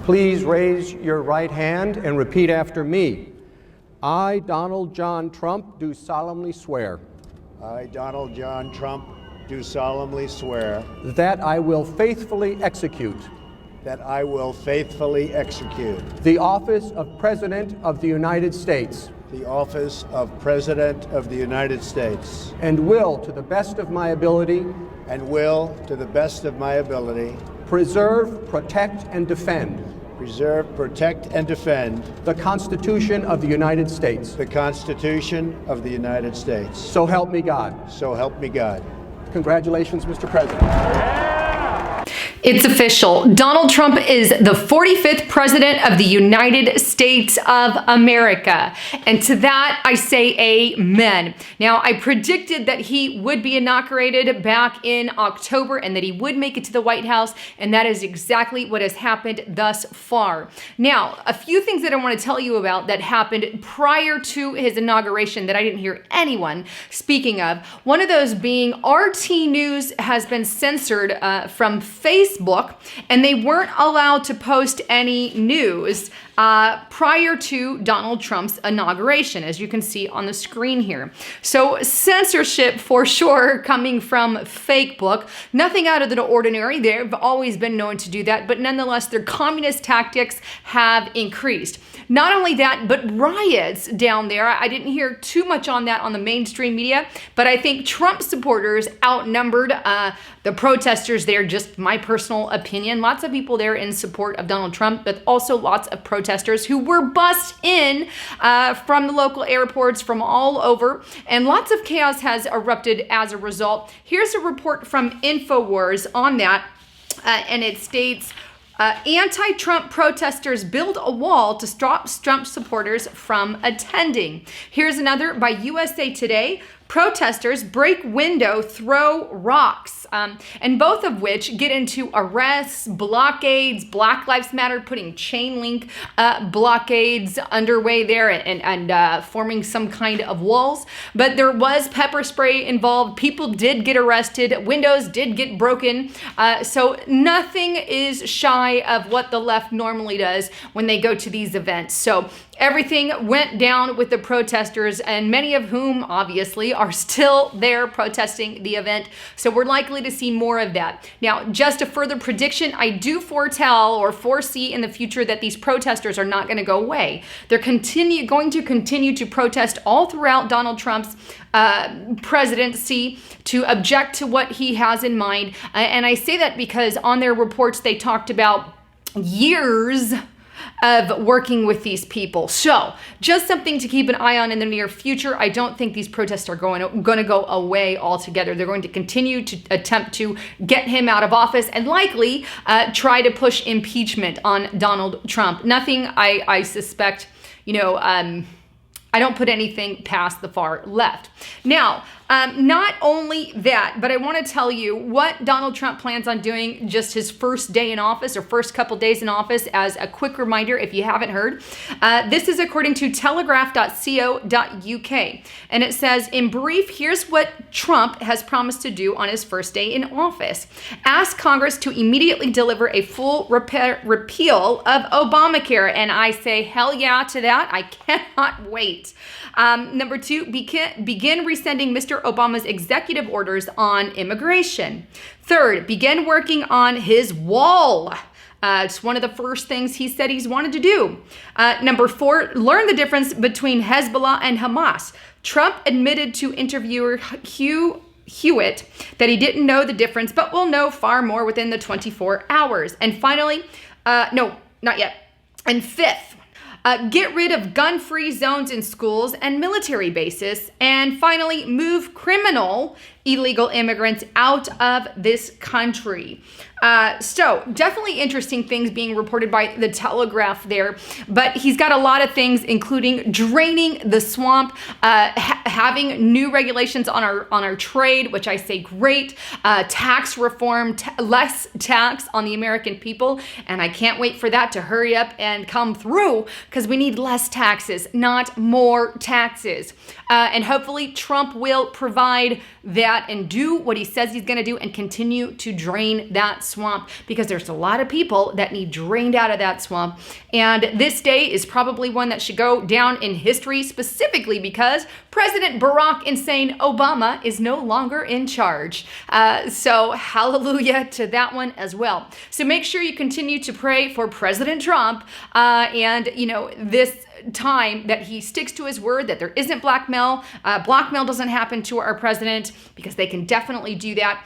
Please raise your right hand and repeat after me. I, Donald John Trump, do solemnly swear I, Donald John Trump, do solemnly swear that I will faithfully execute that I will faithfully execute the office of President of the United States the office of President of the United States and will, to the best of my ability, preserve, protect, and defend the Constitution of the United States. the Constitution of the United States. So help me God. So help me God. Congratulations, Mr. President. It's official. Donald Trump is the 45th President of the United States of America. And to that, I say amen. Now, I predicted that he would be inaugurated back in October and that he would make it to the White House. And that is exactly what has happened thus far. Now, a few things that I want to tell you about that happened prior to his inauguration that I didn't hear anyone speaking of. One of those being RT News has been censored from Facebook, and they weren't allowed to post any news prior to Donald Trump's inauguration, as you can see on the screen here. So censorship for sure coming from Facebook. Nothing out of the ordinary. They've always been known to do that, but nonetheless, their communist tactics have increased. Not only that, but riots down there. I didn't hear too much on that on the mainstream media, but I think Trump supporters outnumbered the protesters there, just my personal opinion. Lots of people there in support of Donald Trump, but also lots of protesters who were bussed in from the local airports from all over, and lots of chaos has erupted as a result. Here's a report from InfoWars on that, and it states, anti-Trump protesters build a wall to stop Trump supporters from attending. Here's another by USA Today. Protesters break window, throw rocks, and both of which get into arrests, blockades, Black Lives Matter putting chain link blockades underway there and forming some kind of walls. But there was pepper spray involved. People did get arrested. Windows did get broken. So nothing is shy of what the left normally does when they go to these events. So everything went down with the protesters, and many of whom obviously are still there protesting the event. So we're likely to see more of that. Now, just a further prediction, I do foretell or foresee in the future that these protesters are not going to go away. They're going to continue to protest all throughout Donald Trump's presidency to object to what he has in mind. And I say that because on their reports, they talked about years of working with these people. So just something to keep an eye on in the near future. I don't think these protests are going to go away altogether. They're going to continue to attempt to get him out of office and likely try to push impeachment on Donald Trump. Nothing I suspect, I don't put anything past the far left. Now, not only that, but I want to tell you what Donald Trump plans on doing just his first day in office or first couple days in office as a quick reminder if you haven't heard. This is according to telegraph.co.uk. And it says, in brief, here's what Trump has promised to do on his first day in office. Ask Congress to immediately deliver a full repeal of Obamacare. And I say, hell yeah to that. I cannot wait. Number two, begin rescinding Mr. Obama's executive orders on immigration. Third, begin working on his wall. It's one of the first things he said he's wanted to do. Number four, learn the difference between Hezbollah and Hamas. Trump admitted to interviewer Hewitt that he didn't know the difference, but will know far more within the 24 hours. And finally, no, not yet. And fifth, get rid of gun-free zones in schools and military bases. And finally, move criminal illegal immigrants out of this country. So definitely interesting things being reported by the Telegraph there, but he's got a lot of things, including draining the swamp, having new regulations on our trade, which I say great, tax reform, less tax on the American people, and I can't wait for that to hurry up and come through because we need less taxes, not more taxes. And hopefully Trump will provide that that and do what he says he's going to do and continue to drain that swamp, because there's a lot of people that need drained out of that swamp. And this day is probably one that should go down in history, specifically because President Barack Insane Obama is no longer in charge. So hallelujah to that one as well. So make sure you continue to pray for President Trump and, this time that he sticks to his word, that there isn't blackmail. Blackmail doesn't happen to our president, because they can definitely do that.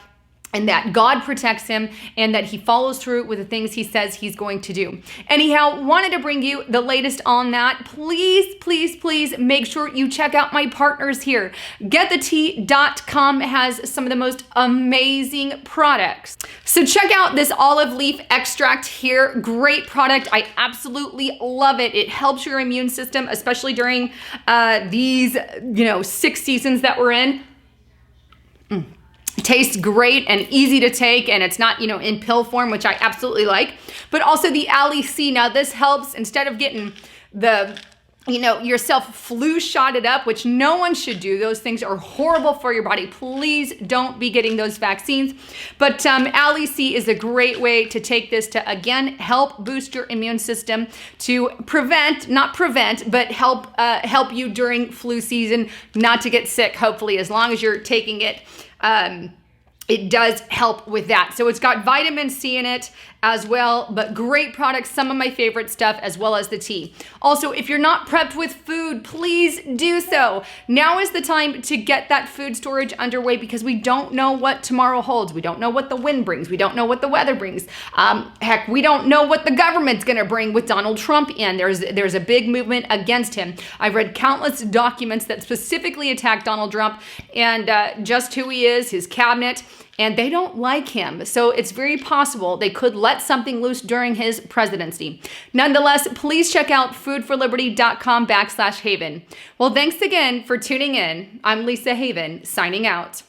And that God protects him, and that he follows through with the things he says he's going to do. Anyhow, wanted to bring you the latest on that. Please, please, please make sure you check out my partners here. GetTheTea.com has some of the most amazing products. So check out this olive leaf extract here. Great product. I absolutely love it. It helps your immune system, especially during these, 6 seasons that we're in. Tastes great and easy to take, and it's not, in pill form, which I absolutely like. But also the Ali C. Now this helps, instead of getting the, yourself flu shotted up, which no one should do. Those things are horrible for your body. Please don't be getting those vaccines. But Ali C is a great way to take this to, again, help boost your immune system, to not prevent, but help you during flu season, not to get sick, hopefully, as long as you're taking it. It does help with that. So it's got vitamin C in it as well, but great products, some of my favorite stuff, as well as the tea. Also, if you're not prepped with food, please do so. Now is the time to get that food storage underway, because we don't know what tomorrow holds. We don't know what the wind brings. We don't know what the weather brings. Heck, we don't know what the government's gonna bring with Donald Trump in. There's a big movement against him. I've read countless documents that specifically attack Donald Trump and just who he is, his cabinet, and they don't like him. So it's very possible they could let something loose during his presidency. Nonetheless, please check out foodforliberty.com/Haven. Well, thanks again for tuning in. I'm Lisa Haven, signing out.